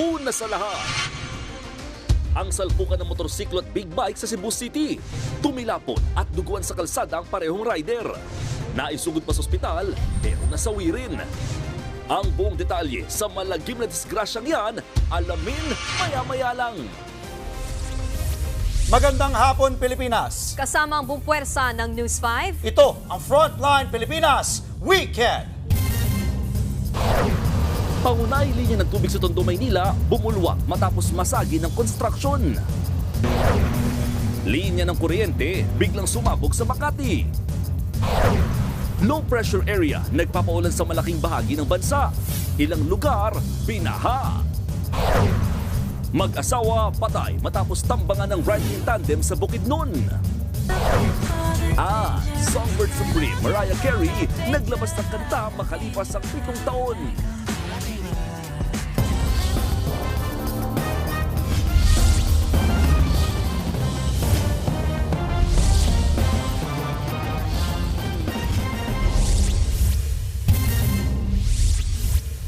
una sa lahat. Ang salpukan ng motorsiklo at big bike sa Cebu City. Tumilapon at duguan sa kalsada ang parehong rider. Naisugod pa sa ospital pero nasawi rin. Ang buong detalye sa malagim na disgrasyang yan, alamin maya-maya lang. Magandang hapon, Pilipinas! Kasama ang buong puwersa ng News 5. Ito ang Frontline Pilipinas Weekend! Pangunahing linya ng tubig sa Tondo, Maynila, bumulwak matapos masagi ng konstruksyon. Linya ng kuryente, biglang sumabog sa Makati. Low pressure area, nagpapaulan sa malaking bahagi ng bansa. Ilang lugar, binaha. Mag-asawa, patay matapos tambangan ng riding tandem sa Bukidnon. Songbird Supreme Mariah Carey naglabas ng kanta makalipas ang 7 taon.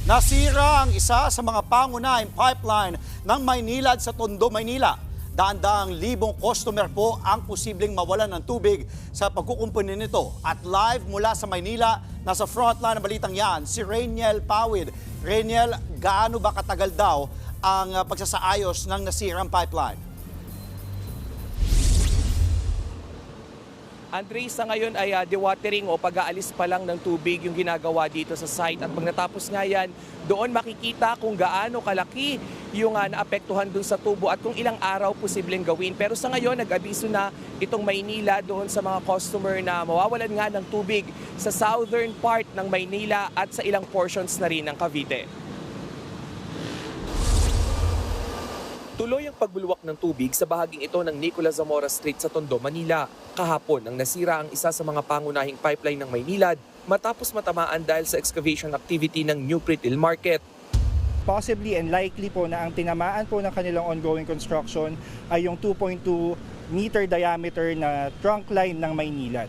Nasira ang isa sa mga pangunahing pipeline ng Maynilad sa Tondo, Maynila. Daan-daang libong customer po ang posibleng mawalan ng tubig sa pagkukumpuni nito. At live mula sa Maynila, nasa frontline ng balitang yan, si Rainiel Pawid. Rainiel, gaano ba katagal daw ang pagsasaayos ng nasirang pipeline? Andre, sa ngayon ay dewatering o pag-aalis pa lang ng tubig yung ginagawa dito sa site. At pag natapos nga yan, doon makikita kung gaano kalaki yung naapektuhan dun sa tubo at kung ilang araw posibleng gawin. Pero sa ngayon, nag-abiso na itong Maynila doon sa mga customer na mawawalan nga ng tubig sa southern part ng Maynila at sa ilang portions na rin ng Cavite. Tuloy ang pagbulwak ng tubig sa bahaging ito ng Nicolas Zamora Street sa Tondo, Manila. Kahapon nang nasira ang isa sa mga pangunahing pipeline ng Maynilad matapos matamaan dahil sa excavation activity ng New Pritil Market. Possibly and likely po na ang tinamaan po ng kanilang ongoing construction ay yung 2.2 meter diameter na trunk line ng Maynilad.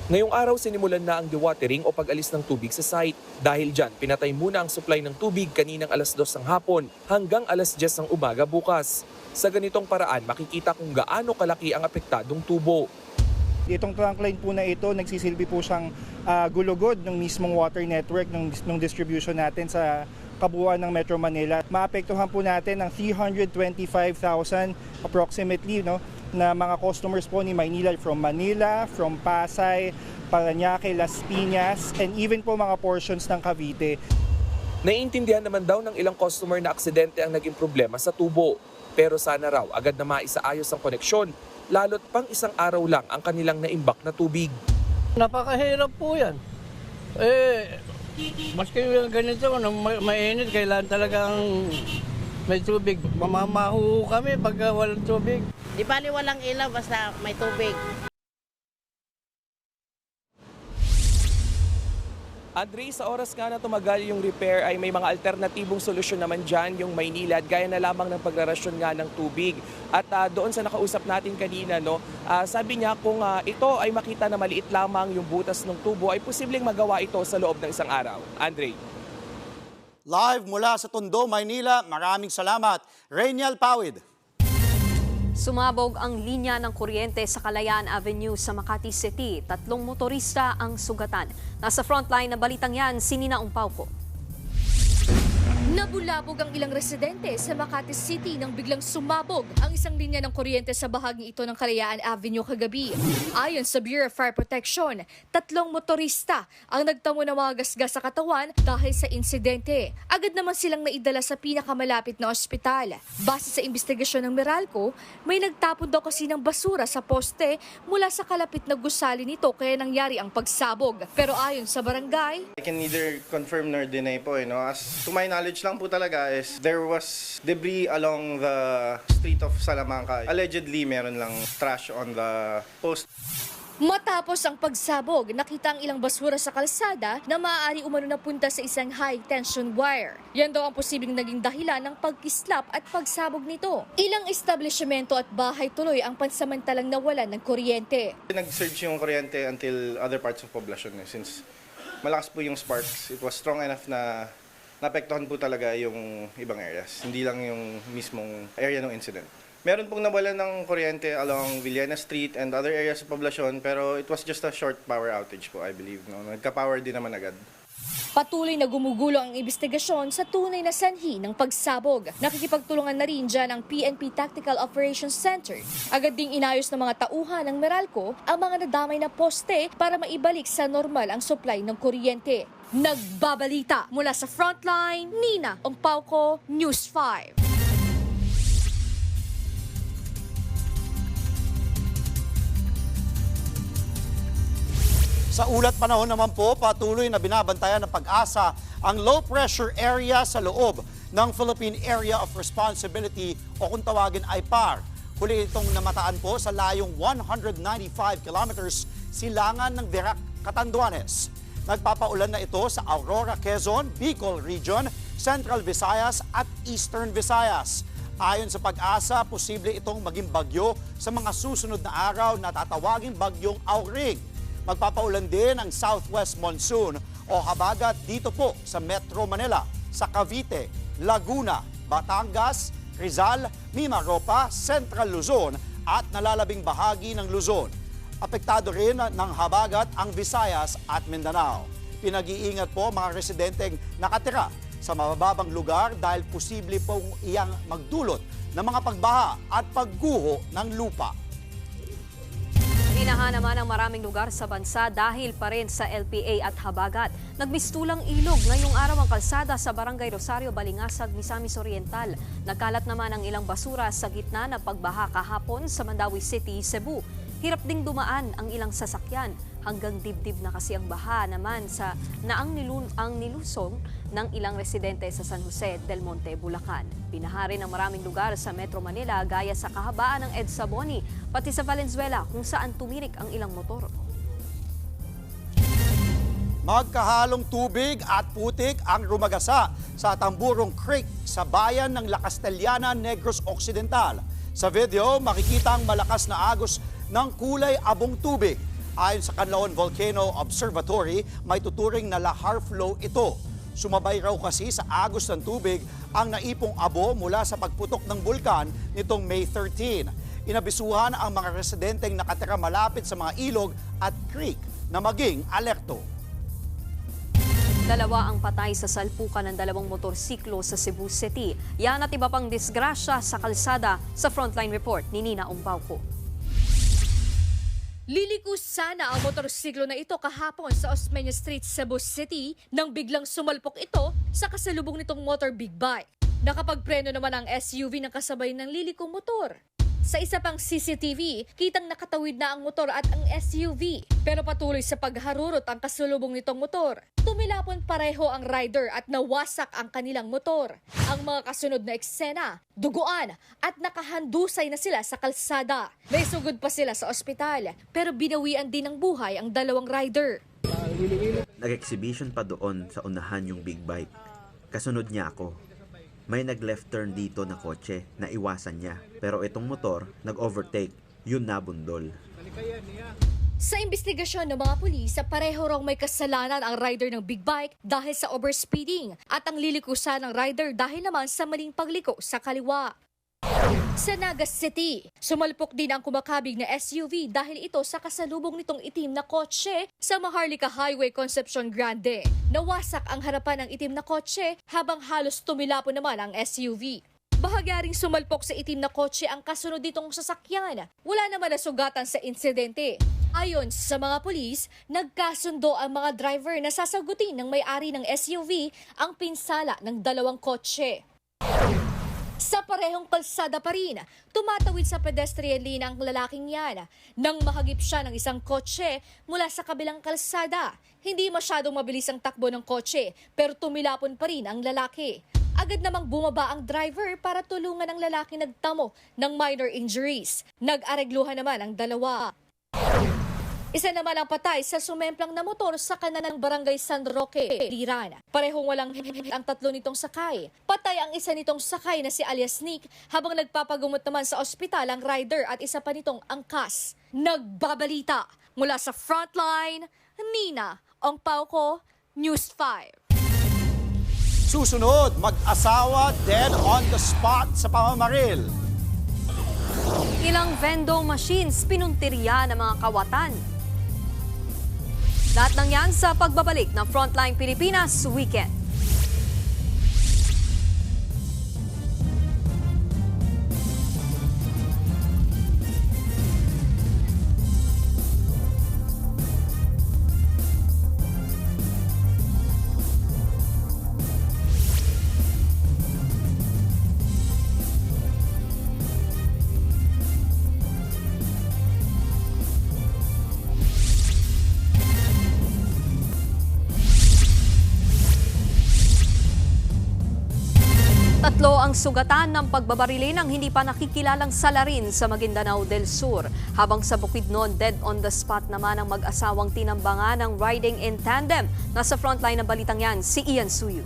Ngayong araw sinimulan na ang dewatering o pag-alis ng tubig sa site. Dahil dyan, pinatay muna ang supply ng tubig kaninang alas 2 ng hapon hanggang alas 10 ng umaga bukas. Sa ganitong paraan, makikita kung gaano kalaki ang apektadong tubo. Itong trunk line po na ito, nagsisilbi po siyang gulugod ng mismong water network ng distribution natin sa kabuuan ng Metro Manila. Maapektuhan po natin ang 325,000 approximately na mga customers po ni Maynila from Manila, from Pasay, Parañaque, Las Piñas, and even po mga portions ng Cavite. Naiintindihan naman daw ng ilang customer na aksidente ang naging problema sa tubo. Pero sana raw agad na maisaayos ang koneksyon, lalo't pang isang araw lang ang kanilang naimbak na tubig. Napakahirap po yan. Maski yung ganito, mainit, kailangan talagang may tubig. Mamamahu kami pag walang tubig. Di bali walang ilaw basta may tubig. Andre, sa oras nga na tumagal yung repair ay may mga alternatibong solusyon naman dyan yung Maynilad gaya na lamang ng pagrarasyon nga ng tubig. At doon sa nakausap natin kanina, sabi niya kung ito ay makita na maliit lamang yung butas ng tubo ay posibleng magawa ito sa loob ng isang araw. Andre. Live mula sa Tondo, Maynila, maraming salamat. Rainiel Pawid. Sumabog ang linya ng kuryente sa Kalayaan Avenue sa Makati City. 3 motorista ang sugatan. Nasa frontline na balitang yan, si Nina Umpauco. Nabulabog ang ilang residente sa Makati City nang biglang sumabog ang isang linya ng kuryente sa bahaging ito ng Kalayaan Avenue kagabi. Ayon sa Bureau of Fire Protection, 3 motorista ang nagtamo ng mga gasgas sa katawan dahil sa insidente. Agad naman silang naidala sa pinakamalapit na ospital. Base sa investigasyon ng Meralco, may nagtapon daw kasi ng basura sa poste mula sa kalapit na gusali nito kaya nangyari ang pagsabog. Pero ayon sa barangay, I can neither confirm nor deny po. As to my knowledge lang po talaga is there was debris along the street of Salamanca. Allegedly, meron lang trash on the post. matapos ang pagsabog, nakita ang ilang basura sa kalsada na maaari umano napunta sa isang high-tension wire. Yan daw ang posibleng naging dahilan ng pagkislap at pagsabog nito. Ilang establishmento at bahay tuloy ang pansamantalang nawalan ng kuryente. Nag-surge yung kuryente until other parts of population since malakas po yung sparks. It was strong enough na naapektuhan po talaga yung ibang areas, hindi lang yung mismong area ng incident. Meron pong nawalan ng kuryente along Villena Street and other areas sa poblasyon, pero it was just a short power outage po, I believe. No? Nagka-power din naman agad. Patuloy na gumugulo ang investigasyon sa tunay na sanhi ng pagsabog. Nakikipagtulungan na rin dyan ang PNP Tactical Operations Center. Agad ding inayos ng mga tauhan ng Meralco ang mga nadamay na poste para maibalik sa normal ang supply ng kuryente. Nagbabalita mula sa Frontline, Nina Ongpauco, News 5. Sa ulat panahon naman po, patuloy na binabantayan ng Pag-asa ang low pressure area sa loob ng Philippine Area of Responsibility o kung tawagin ay PAR. Huli itong namataan po sa layong 195 kilometers silangan ng Verac, Catanduanes. Nagpapaulan na ito sa Aurora, Quezon, Bicol Region, Central Visayas at Eastern Visayas. Ayon sa Pag-asa, posible itong maging bagyo sa mga susunod na araw na tatawaging bagyong Auring. Magpapaulan din ang southwest monsoon o habagat dito po sa Metro Manila, sa Cavite, Laguna, Batangas, Rizal, Mimaropa, Central Luzon at nalalabing bahagi ng Luzon. Apektado rin ng habagat ang Visayas at Mindanao. Pinag-iingat po mga residenteng nakatira sa mabababang lugar dahil posible pong iyang magdulot ng mga pagbaha at pagguho ng lupa. Binaha naman ang maraming lugar sa bansa dahil pa rin sa LPA at habagat. Nagmistulang ilog ngayong araw ang kalsada sa Barangay Rosario, Balingasag, Misamis Oriental. Nagkalat naman ang ilang basura sa gitna ng pagbaha kahapon sa Mandawi City, Cebu. Hirap ding dumaan ang ilang sasakyan. Hanggang dibdib na kasi ang baha naman ang nilusong ng ilang residente sa San Jose del Monte, Bulacan. Binaha rin ang maraming lugar sa Metro Manila gaya sa kahabaan ng EDSA Boni, pati sa Valenzuela kung saan tumirik ang ilang motor. Magkahalong tubig at putik ang rumagasa sa Tamburong Creek sa bayan ng La Castellana, Negros Occidental. Sa video, makikita ang malakas na agos ng kulay abong tubig. Ayon sa Canlaon Volcano Observatory, may tuturing na lahar flow ito. Sumabay raw kasi sa agos ng tubig ang naipong abo mula sa pagputok ng bulkan nitong May 13. Inabisuhan ang mga residenteng nakatira malapit sa mga ilog at creek na maging alerto. Dalawa ang patay sa salpukan ng dalawang motorsiklo sa Cebu City. Yan at iba pang disgrasya sa kalsada sa Frontline Report ni Nina Ongpauco. Liliko sana ang motorsiklo na ito kahapon sa Osmeña Street, Cebu City nang biglang sumalpok ito sa kasalubong nitong motor big bike. Nakapagpreno naman ang SUV ng kasabay ng lilikong motor. Sa isa pang CCTV, kitang nakatawid na ang motor at ang SUV. Pero patuloy sa pagharurot ang kasalubong nitong motor. Tumilapon pareho ang rider at nawasak ang kanilang motor. Ang mga kasunod na eksena, duguan at nakahandusay na sila sa kalsada. May sugod pa sila sa ospital pero binawian din ng buhay ang dalawang rider. Nag-exhibition pa doon sa unahan yung big bike. Kasunod niya ako. May nag-left turn dito na kotse na iwasan niya. Pero itong motor, nag-overtake. Yun nabundol. Sa investigasyon ng mga pulis, pareho raw may kasalanan ang rider ng big bike dahil sa overspeeding at ang lilikusan ng rider dahil naman sa maling pagliko sa kaliwa. Sa Naga City, sumalpok din ang kumakabig na SUV dahil ito sa kasalubong nitong itim na kotse sa Maharlika Highway, Concepcion Grande. Nawasak ang harapan ng itim na kotse habang halos tumilapon naman ang SUV. Bahagya ring sumalpok sa itim na kotse ang kasunod ditong sasakyan. Wala naman nasugatan sa insidente. Ayon sa mga pulis, nagkasundo ang mga driver na sasagutin ng may-ari ng SUV ang pinsala ng dalawang kotse. Sa parehong kalsada pa rin, tumatawid sa pedestrian lane ang lalaking yan. Nang mahagip siya ng isang kotse mula sa kabilang kalsada, hindi masyadong mabilis ang takbo ng kotse pero tumilapon pa rin ang lalaki. Agad namang bumaba ang driver para tulungan ang lalaki nagtamo ng minor injuries. Nag-aregluhan naman ang dalawa. Isa naman ang patay sa sumemplang na motor sa kanan ng Barangay San Roque, Liran. Parehong walang ang tatlo nitong sakay. Patay ang isa nitong sakay na si alias Nick habang nagpapagumot naman sa ospital ang rider at isa pa nitong angkas. Nagbabalita mula sa Frontline, Nina Ongpauco, News 5. Susunod, mag-asawa dead on the spot sa pamamaril. Ilang vending machines pinuntirya ng mga kawatan. Lahat ng yan sa pagbabalik ng Frontline Pilipinas Weekend. Tatlo ang sugatan ng pagbabarili ng hindi pa nakikilalang salarin sa Maguindanao del Sur. Habang sa Bukidnon, dead on the spot naman ang mag-asawang tinambangan ng riding in tandem. Nasa frontline ng balitang yan, si Ian Suyu.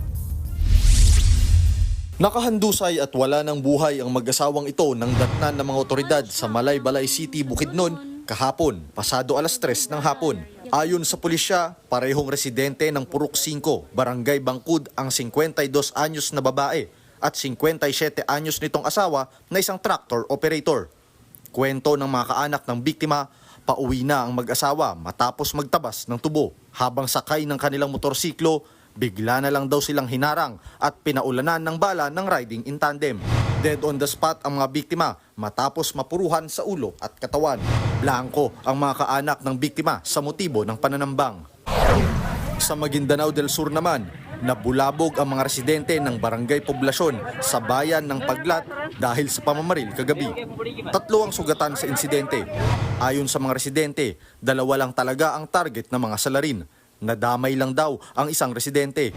Nakahandusay at wala ng buhay ang mag-asawang ito ng datnan ng mga otoridad sa Malaybalay City, Bukidnon kahapon, pasado 3:00 ng hapon. Ayon sa pulisya, parehong residente ng Purok 5, Barangay Bangkud ang 52 anyos na babae at 57 anyos nitong asawa na isang tractor operator. Kwento ng mga kaanak ng biktima, pauwi na ang mag-asawa matapos magtabas ng tubo. Habang sakay ng kanilang motorsiklo, bigla na lang daw silang hinarang at pinaulanan ng bala ng riding in tandem. Dead on the spot ang mga biktima matapos mapuruhan sa ulo at katawan. Blanco ang mga kaanak ng biktima sa motibo ng pananambang. Sa Maguindanao del Sur naman, nabulabog ang mga residente ng Barangay Poblasyon sa bayan ng Paglat dahil sa pamamaril kagabi. 3 ang sugatan sa insidente. Ayon sa mga residente, 2 lang talaga ang target ng mga salarin. Nadamay lang daw ang isang residente.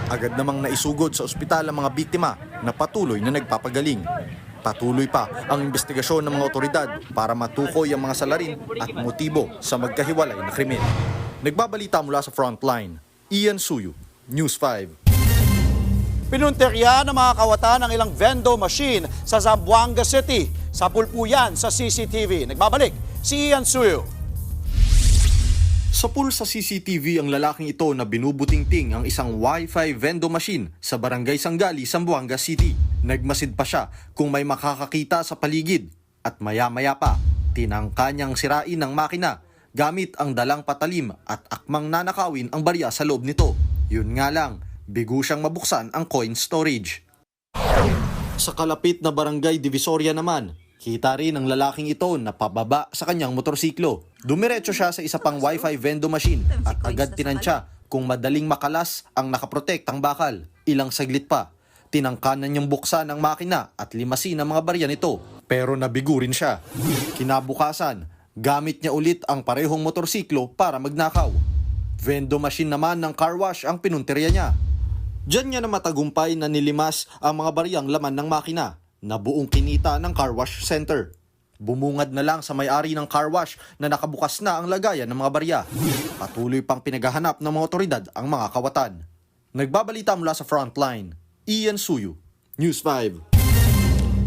Agad namang naisugod sa ospital ang mga biktima na patuloy na nagpapagaling. Patuloy pa ang investigasyon ng mga otoridad para matukoy ang mga salarin at motibo sa magkahiwalay na krimen. Nagbabalita mula sa Frontline, Ian Suyu, News 5. Pinuntirya ng mga kawatan ng ilang vending machine sa Zamboanga City. Sa pulpuyan sa CCTV. Nagbabalik si Ian Suyu. Sa pool sa CCTV ang lalaking ito na binubutingting ang isang Wi-Fi vending machine sa Barangay Sangali, Zamboanga City. Nagmasid pa siya kung may makakakita sa paligid at maya-maya pa tinangka niyang sirain ng makina gamit ang dalang patalim at akmang nanakawin ang barya sa loob nito. Yun nga lang, bigo siyang mabuksan ang coin storage. Sa kalapit na Barangay Divisoria naman, kita rin ang lalaking ito na pababa sa kanyang motorsiklo. Dumiretso siya sa isa pang Wi-Fi vending machine at agad tinansya kung madaling makalas ang nakaprotektang bakal. Ilang saglit pa, tinangkanan niyang buksan ang makina at limasin ang mga barya nito. Pero nabigo rin siya. Kinabukasan, gamit niya ulit ang parehong motorsiklo para magnakaw. Vending machine naman ng car wash ang pinuntirya niya. Diyan niya na matagumpay na nilimas ang mga baryang laman ng makina na buong kinita ng car wash center. Bumungad na lang sa may-ari ng car wash na nakabukas na ang lagayan ng mga barya. Patuloy pang pinaghahanap ng mga otoridad ang mga kawatan. Nagbabalita mula sa Frontline, Ian Suyu, News 5.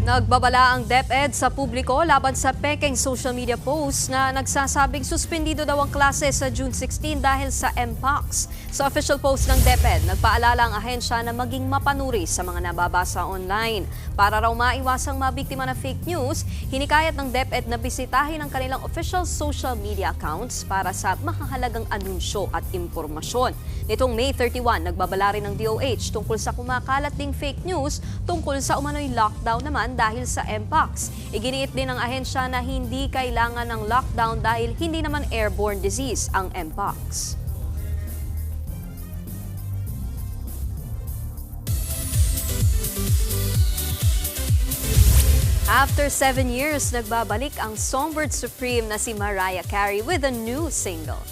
Nagbabala ang DepEd sa publiko laban sa pekeng social media post na nagsasabing suspendido daw ang klase sa June 16 dahil sa MPOX. Sa official post ng DepEd, nagpaalala ang ahensya na maging mapanuri sa mga nababasa online. Para raw maiwasang mabiktima ng fake news, hinikayat ng DepEd na bisitahin ang kanilang official social media accounts para sa makahalagang anunsyo at impormasyon. Nitong May 31, nagbabala rin ng DOH tungkol sa kumakalat ding fake news tungkol sa umano'y lockdown naman dahil sa MPOX. Iginiit din ng ahensya na hindi kailangan ng lockdown dahil hindi naman airborne disease ang MPOX. After 7 years, nagbabalik ang Songbird Supreme na si Mariah Carey with a new single.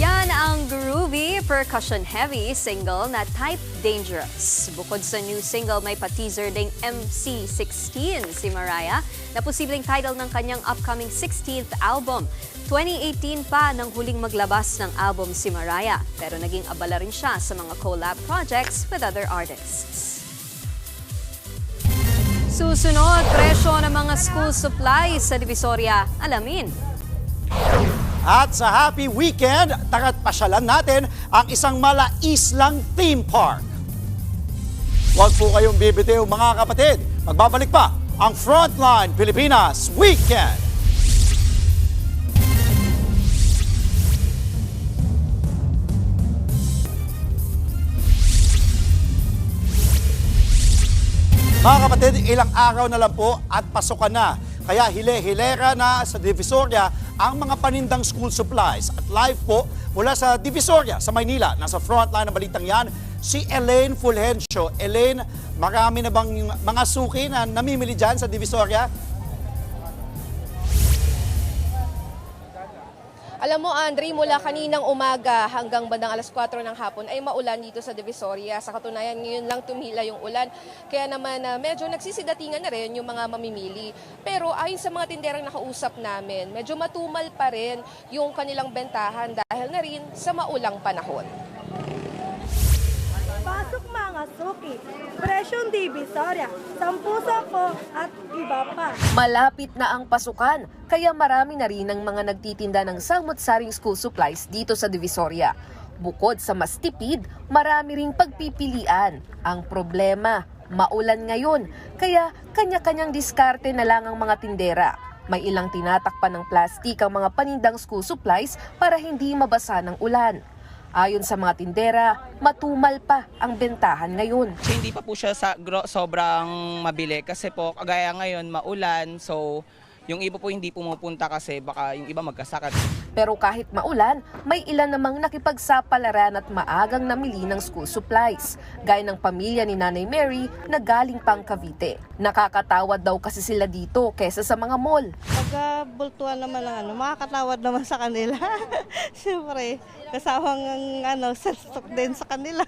Yan ang groovy, percussion-heavy single na Type Dangerous. Bukod sa new single, may pa-teaser ding MC16 si Mariah na posibleng title ng kanyang upcoming 16th album. 2018 pa nang huling maglabas ng album si Mariah, pero naging abala rin siya sa mga collab projects with other artists. Susunod, presyo ng mga school supplies sa Divisoria. Alamin. At sa happy weekend, tara't pasyalan natin ang isang malaislang theme park. Huwag po kayong bibitiw mga kapatid. Magbabalik pa ang Frontline Pilipinas Weekend. Mga kapatid, ilang araw na lang po at pasukan na. Kaya hile-hilera na sa Divisoria ang mga panindang school supplies. At live po mula sa Divisoria sa Maynila, nasa frontline ng balitang yan, si Elaine Fulgencio. Elaine, marami na bang mga suki na namimili dyan sa Divisoria? Alam mo, Andre, mula kaninang umaga hanggang bandang alas 4 ng hapon ay maulan dito sa Divisoria. Sa katunayan, ngayon lang tumila yung ulan. Kaya naman medyo nagsisidatingan na rin yung mga mamimili. Pero ayon sa mga tinderang nakausap namin, medyo matumal pa rin yung kanilang bentahan dahil na rin sa maulang panahon. Pasok mga suki, presyong Divisoria, 10 sako at iba pa. Malapit na ang pasukan, kaya marami na rin ang mga nagtitinda ng samot-saring school supplies dito sa Divisoria. Bukod sa mas tipid, marami ring pagpipilian. Ang problema, maulan ngayon, kaya kanya-kanyang diskarte na lang ang mga tindera. May ilang tinatakpan ng plastik ang mga panindang school supplies para hindi mabasa ng ulan. Ayon sa mga tindera, matumal pa ang bentahan ngayon. Hindi pa po siya sobrang mabili kasi po kagaya ngayon maulan, so yung iba po hindi pumupunta kasi baka yung iba magkasakit. Pero kahit maulan, may ilan namang nakipagsapalaran at maagang namili ng school supplies, gaya ng pamilya ni Nanay Mary na galing pang Cavite. Nakakatawad daw kasi sila dito kesa sa mga mall. Pagka bultuan naman ng makakatawad naman sa kanila. Siyempre, kasawang stock din sa kanila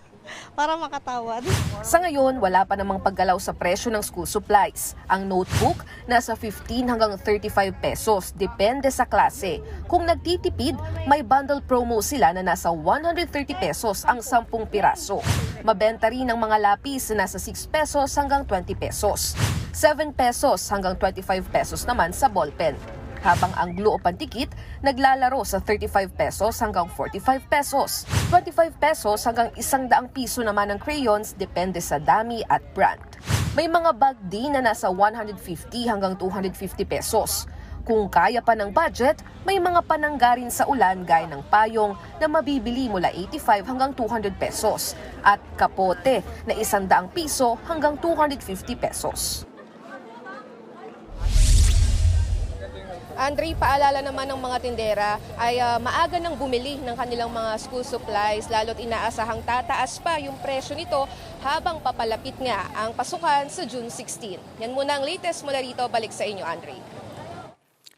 para makatawad. Sa ngayon, wala pa namang paggalaw sa presyo ng school supplies. Ang notebook, nasa 15 hanggang 35 pesos, depende sa klase. Kung nagtitipid, may bundle promo sila na nasa 130 pesos ang 10 piraso. Mabenta rin ang mga lapis na nasa 6 pesos hanggang 20 pesos. 7 pesos hanggang 25 pesos naman sa ballpen. Habang ang glue o pandikit naglalaro sa 35 pesos hanggang 45 pesos. 25 pesos hanggang 100 piso naman ang crayons, depende sa dami at brand. May mga bag din na nasa 150 hanggang 250 pesos. Kung kaya pa ng budget, may mga pananggarin sa ulan gaya ng payong na mabibili mula 85 hanggang 200 pesos at kapote na 100 piso hanggang 250 pesos. Andre, paalala naman ng mga tindera ay maaga nang bumili ng kanilang mga school supplies, lalo't inaasahang tataas pa yung presyo nito habang papalapit nga ang pasukan sa June 16. Yan muna ang latest mula rito. Balik sa inyo, Andre.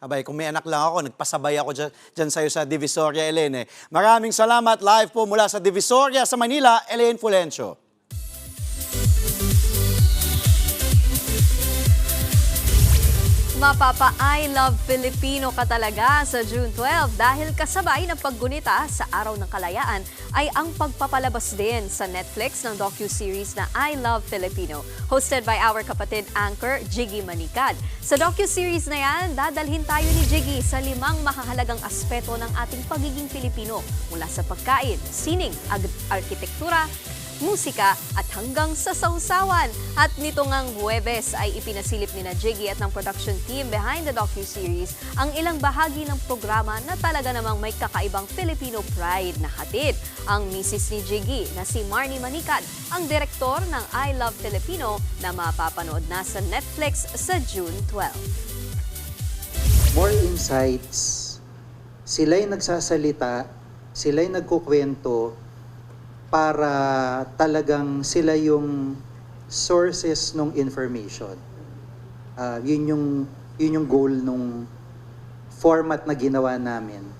Abay, kung may anak lang ako, nagpasabay ako dyan sa'yo sa Divisoria, Elaine. Maraming salamat. Live po mula sa Divisoria sa Manila, Elaine Fulgencio. Mapapa I Love Filipino ka talaga sa June 12 dahil kasabay ng paggunita sa Araw ng Kalayaan ay ang pagpapalabas din sa Netflix ng docu-series na I Love Filipino, hosted by our kapatid anchor Jiggy Manicad. Sa docu-series na yan, dadalhin tayo ni Jiggy sa 5 makahalagang aspeto ng ating pagiging Pilipino mula sa pagkain, sining, arkitektura, musika at hanggang sa sausawan. At nito ngang Huwebes ay ipinasilip ni Jiggy at ng production team behind the docu-series ang ilang bahagi ng programa na talaga namang may kakaibang Filipino pride na hatid. Ang misis ni Jiggy na si Marnie Manicad, ang direktor ng I Love Filipino na mapapanood na sa Netflix sa June 12. More insights, sila'y nagsasalita, sila'y nagkukwento, para talagang sila yung sources ng information. Yun yung goal nung format na ginawa namin.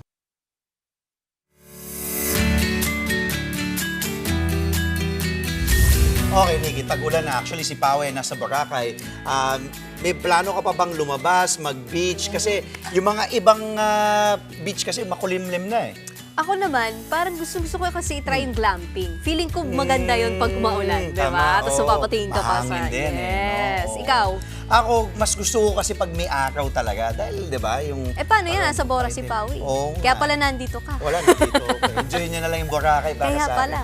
Okay, Nikki, tag-ulan na. Actually, si Pao ay nasa Boracay. May plano ka pa bang lumabas, mag-beach? Kasi yung mga ibang beach kasi makulimlim na eh. Ako naman, parang gusto ko kasi try yung glamping. Feeling ko maganda yun pag maulan, di ba? Tapos mapapatingin ka pa sa... Mahangin din, yes. No? Ikaw? Ako, mas gusto ko kasi pag may araw talaga. Dahil, di ba, yung... Paano yan? Nasa Bora si Pawi. Oo Kaya nga. pala nandito ka. Wala, nandito. Enjoy niya na lang yung Boracay para Kaya sa akin. pala.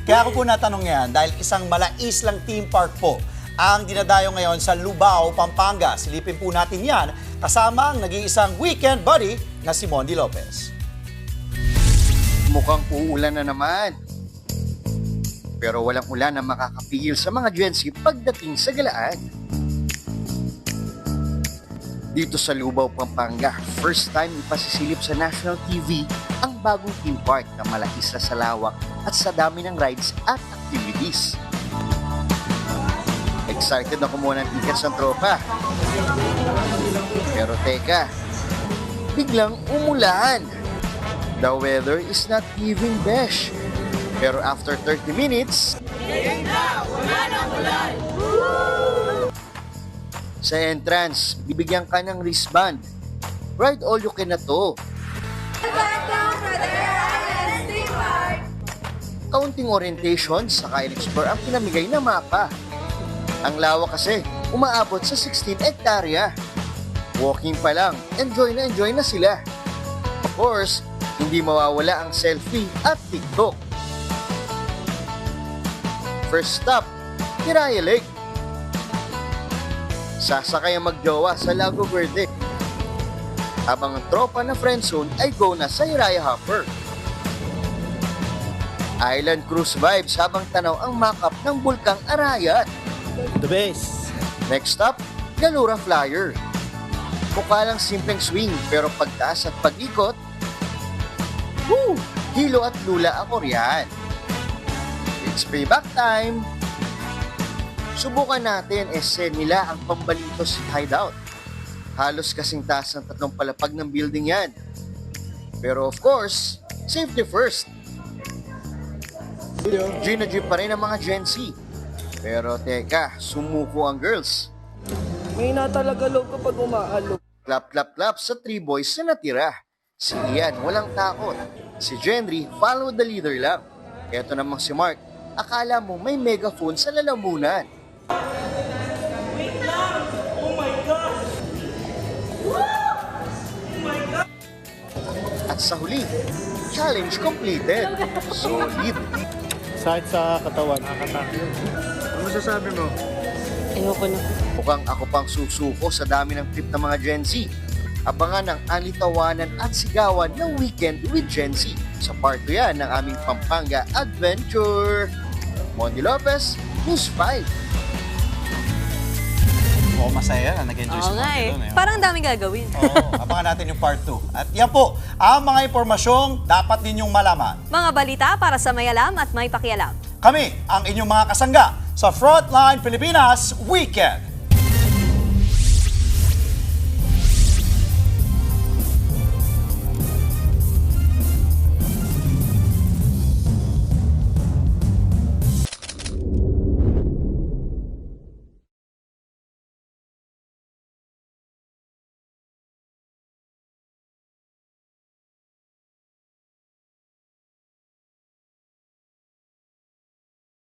Kaya ako po natanong yan, dahil isang malais lang theme park po ang dinadayo ngayon sa Lubao, Pampanga. Silipin po natin yan kasama ang nag-iisang weekend buddy na si Mondi Lopez. Mukhang uulan na naman. Pero walang ulan na makakapigil sa mga Gen Z pagdating sa galaan. Dito sa Lubao, Pampanga, first time ipasisilip sa national TV ang bagong theme park na malakis na sa lawak at sa dami ng rides at activities. Excited na kumuha ng tickets ng tropa. Pero teka, biglang umulan. The weather is not giving besh. Pero after 30 minutes, sa entrance, bibigyan ka ng wristband. Ride all you can na to. Kaunting orientation, saka in-explore ang pinamigay na mapa. Ang lawak kasi, umaabot sa 16 hektarya. Walking pa lang, enjoy na sila. Of course, hindi mawawala ang selfie at TikTok. First stop, Hiraya Lake. Sasakay ang magjowa sa Lago Verde. Habang ang tropa na friendzone ay go na sa Hiraya Hopper. Island cruise vibes habang tanaw ang makap ng Bulkang Arayat. The best. Next stop, Galura Flyer. Mukha lang simpleng swing pero pagtaas at pag-ikot, hilo at lula ako riyan. It's payback time! Subukan natin nila ang Pambalitos Hideout. Halos kasing taas ng 3 palapag ng building yan. Pero of course, safety first. G na G pa rin ang mga Gen Z. Pero teka, sumuko ang girls. May na talaga loob kapag umaalog. Clap sa 3 boys na natira. Si Ian, walang takot. Si Jenry, follow the leader lang. Eto namang si Mark, akala mo may megaphone sa lalamunan. Wait lang! Oh my gosh! At sa huli, challenge completed. Solid. Sakit sa katawan. Nakakatakot. Ano masasabi mo? Ayoko na. Mukhang ako pang susuko sa dami ng trip ng mga Gen Z. Abangan ang anitawanan at sigawan ng Weekend with Gen Z. Sa part 2 yan ng aming Pampanga Adventure. Mondi Lopez, News 5. Oo, masaya na. Nag-enjoy si Mondi doon. Parang daming gagawin. Oo, abangan natin yung part 2. At yan po, ang mga impormasyong dapat ninyong malaman. Mga balita para sa may alam at may pakialam. Kami, ang inyong mga kasangga sa Frontline Pilipinas Weekend.